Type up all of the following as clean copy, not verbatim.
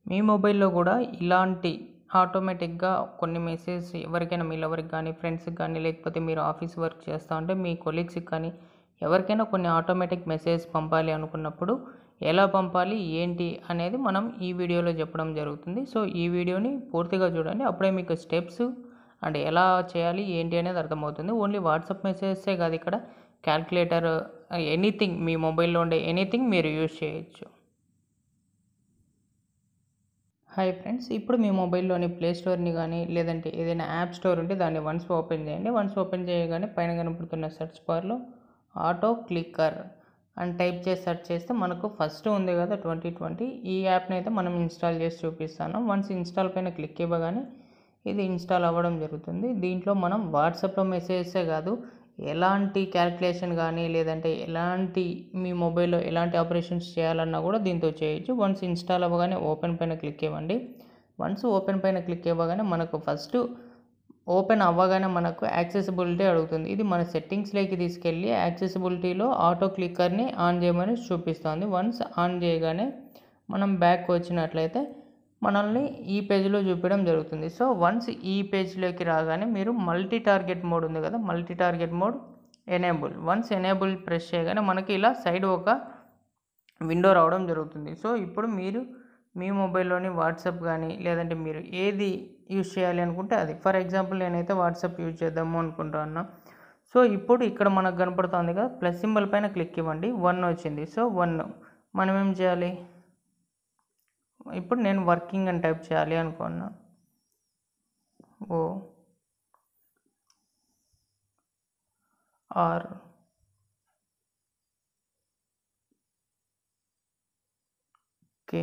మీ మొబైల్లో కూడా ఇలాంటి ఆటోమేటిక్గా కొన్ని మెసేజ్ ఎవరికైనా మీ లవర్కి కానీ ఫ్రెండ్స్కి కానీ లేకపోతే మీరు ఆఫీస్ వర్క్ చేస్తూ ఉంటే మీ కొలీగ్స్కి కానీ ఎవరికైనా కొన్ని ఆటోమేటిక్ మెసేజ్ పంపాలి అనుకున్నప్పుడు ఎలా పంపాలి ఏంటి అనేది మనం ఈ వీడియోలో చెప్పడం జరుగుతుంది. సో ఈ వీడియోని పూర్తిగా చూడండి, అప్పుడే మీకు స్టెప్స్ అండ్ ఎలా చేయాలి ఏంటి అనేది అర్థమవుతుంది. ఓన్లీ వాట్సాప్ మెసేజెసే కాదు, ఇక్కడ క్యాల్కులేటర్ ఎనీథింగ్ మీ మొబైల్లో ఉండే ఎనీథింగ్ మీరు యూజ్ చేయొచ్చు. హాయ్ ఫ్రెండ్స్, ఇప్పుడు మీ మొబైల్లోని ప్లే స్టోర్ని కానీ లేదంటే ఏదైనా యాప్ స్టోర్ ఉంటే దాన్ని వన్స్ ఓపెన్ చేయండి. వన్స్ ఓపెన్ చేయగానే పైన కనపడుతున్న సెర్చ్ బార్లో ఆటో క్లిక్కర్ అని టైప్ చేసి సెర్చ్ చేస్తే మనకు ఫస్ట్ ఉంది కదా 2020, ఈ యాప్ని అయితే మనం ఇన్స్టాల్ చేసి చూపిస్తాను. వన్స్ ఇన్స్టాల్ పైన క్లిక్ ఇవ్వగానే ఇది ఇన్స్టాల్ అవ్వడం జరుగుతుంది. దీంట్లో మనం వాట్సాప్లో మెసేజెసే కాదు, ఎలాంటి క్యాల్కులేషన్ కానీ లేదంటే ఎలాంటి మీ మొబైల్లో ఎలాంటి ఆపరేషన్స్ చేయాలన్నా కూడా దీంతో చేయొచ్చు. వన్స్ ఇన్స్టాల్ అవ్వగానే ఓపెన్ పైన క్లిక్ ఇవ్వండి. వన్స్ ఓపెన్ పైన క్లిక్ ఇవ్వగానే మనకు ఫస్ట్ ఓపెన్ అవ్వగానే మనకు యాక్సెసిబిలిటీ అడుగుతుంది. ఇది మన సెట్టింగ్స్లోకి తీసుకెళ్ళి యాక్సెసిబిలిటీలో ఆటో క్లిక్కర్ని ఆన్ చేయమని చూపిస్తుంది. వన్స్ ఆన్ చేయగానే మనం బ్యాక్ వచ్చినట్లయితే మనల్ని ఈ పేజ్లో చూపించడం జరుగుతుంది. సో వన్స్ ఈ పేజ్లోకి రాగానే మీరు మల్టీ టార్గెట్ మోడ్ ఉంది కదా, multi target mode enable. Once enable press చేయగానే మనకి ఇలా సైడ్ ఒక విండో రావడం జరుగుతుంది. సో ఇప్పుడు మీరు మీ మొబైల్లోని వాట్సాప్ కానీ లేదంటే మీరు ఏది యూజ్ చేయాలి అనుకుంటే అది, ఫర్ ఎగ్జాంపుల్ నేనైతే వాట్సాప్ యూజ్ చేద్దాము అనుకుంటున్నా. సో ఇప్పుడు ఇక్కడ మనకు కనపడుతుంది కదా ప్లస్ సింబల్ పైన క్లిక్ ఇవ్వండి. 1 వచ్చింది. సో 1 మనం ఏం చేయాలి, ఇప్పుడు నేను వర్కింగ్ అని టైప్ చేయాలి అనుకున్నా. ఓకే,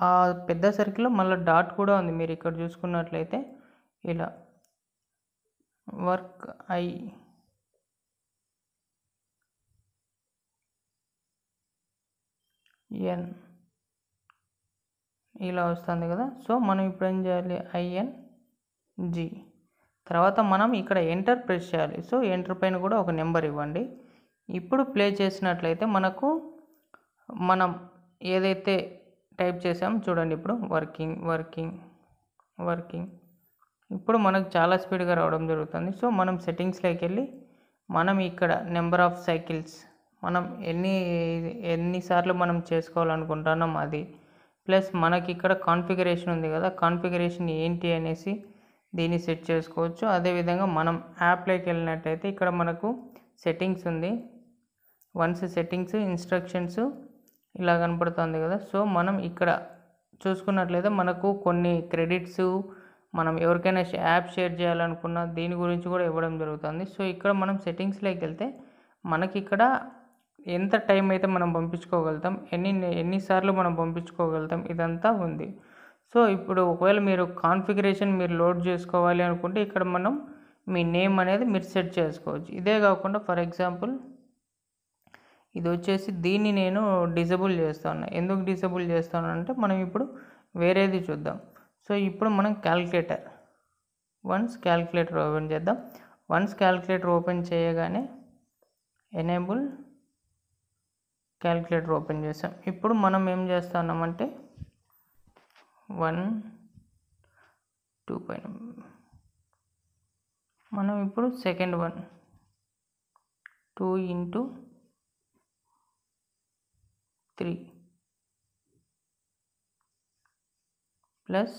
ఆ పెద్ద సర్కిల్లో మళ్ళీ డాట్ కూడా ఉంది. మీరు ఇక్కడ చూసుకున్నట్లయితే ఇలా వర్క్ IN ఇలా వస్తుంది కదా. సో మనం ఇప్పుడు ఏం చేయాలి, ING తర్వాత మనం ఇక్కడ ఎంటర్ ప్రెస్ చేయాలి. సో ఎంటర్ పైన కూడా ఒక నెంబర్ ఇవ్వండి. ఇప్పుడు ప్లే చేసినట్లయితే మనకు మనం ఏదైతే టైప్ చేసామో చూడండి, ఇప్పుడు వర్కింగ్ ఇప్పుడు మనకు చాలా స్పీడ్గా రావడం జరుగుతుంది. సో మనం సెట్టింగ్స్లోకి వెళ్ళి మనం ఇక్కడ నెంబర్ ఆఫ్ సైకిల్స్ మనం ఎన్నిసార్లు మనం చేసుకోవాలనుకుంటున్నాం అది, ప్లస్ మనకి ఇక్కడ కాన్ఫిగరేషన్ ఉంది కదా, కాన్ఫిగరేషన్ ఏంటి అనేసి దీన్ని సెట్ చేసుకోవచ్చు. అదేవిధంగా మనం యాప్లోకి వెళ్ళినట్టయితే ఇక్కడ మనకు సెట్టింగ్స్ ఉంది. వన్స్ సెట్టింగ్స్ ఇన్స్ట్రక్షన్స్ ఇలా కనపడుతుంది కదా. సో మనం ఇక్కడ చూసుకున్నట్లయితే మనకు కొన్ని క్రెడిట్స్ మనం ఎవరికైనా యాప్ షేర్ చేయాలనుకున్న దీని గురించి కూడా ఇవ్వడం జరుగుతుంది. సో ఇక్కడ మనం సెట్టింగ్స్లోకి వెళ్తే మనకి ఇక్కడ ఎంత టైం అయితే మనం పంపించుకోగలుగుతాం, ఎన్నిసార్లు మనం పంపించుకోగలుగుతాం ఇదంతా ఉంది. సో ఇప్పుడు ఒకవేళ మీరు కాన్ఫిగరేషన్ మీరు లోడ్ చేసుకోవాలి అనుకుంటే ఇక్కడ మనం మీ నేమ్ అనేది మీరు సెట్ చేసుకోవచ్చు. ఇదే కాకుండా ఫర్ ఎగ్జాంపుల్ ఇది వచ్చేసి దీన్ని నేను డిజేబుల్ చేస్తాను. ఎందుకు డిజేబుల్ చేస్తాను అంటే మనం ఇప్పుడు వేరేది చూద్దాం. సో ఇప్పుడు మనం వన్స్ క్యాల్కులేటర్ ఓపెన్ చేద్దాం. వన్స్ క్యాల్కులేటర్ ఓపెన్ చేయగానే ఎనేబుల్ క్యాల్కులేటర్ ఓపెన్ చేసాం. ఇప్పుడు మనం ఏం చేస్తున్నామంటే 1 2 పైన మనం ఇప్పుడు సెకండ్ 2 into 3 ప్లస్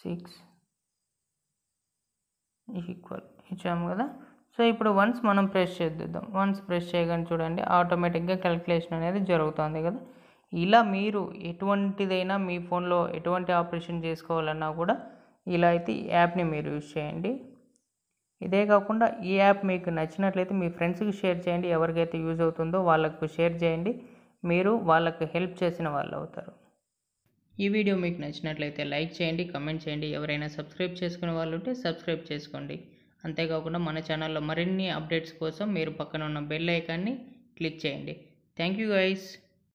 6 ఈక్వల్ ఇచ్చాము కదా. సో ఇప్పుడు వన్స్ మనం ప్రెస్ చేద్దాం. వన్స్ ప్రెస్ చేయగానే చూడండి ఆటోమేటిక్గా క్యాల్కులేషన్ అనేది జరుగుతుంది కదా. ఇలా మీరు ఎటువంటిదైనా మీ ఫోన్లో ఎటువంటి ఆపరేషన్ చేసుకోవాలన్నా కూడా ఇలా అయితే ఈ యాప్ని మీరు యూజ్ చేయండి. ఇదే కాకుండా ఈ యాప్ మీకు నచ్చినట్లయితే మీ ఫ్రెండ్స్కి షేర్ చేయండి. ఎవరికైతే యూజ్ అవుతుందో వాళ్ళకు షేర్ చేయండి, మీరు వాళ్ళకు హెల్ప్ చేసిన వాళ్ళు అవుతారు. ఈ వీడియో మీకు నచ్చినట్లయితే లైక్ చేయండి, కమెంట్ చేయండి. ఎవరైనా సబ్స్క్రైబ్ చేసుకునే వాళ్ళు ఉంటే సబ్స్క్రైబ్ చేసుకోండి. అంతేకాకుండా మన ఛానల్లో మరిన్ని అప్డేట్స్ కోసం మీరు పక్కన ఉన్న బెల్ ఐకాన్ని క్లిక్ చేయండి. Thank you guys.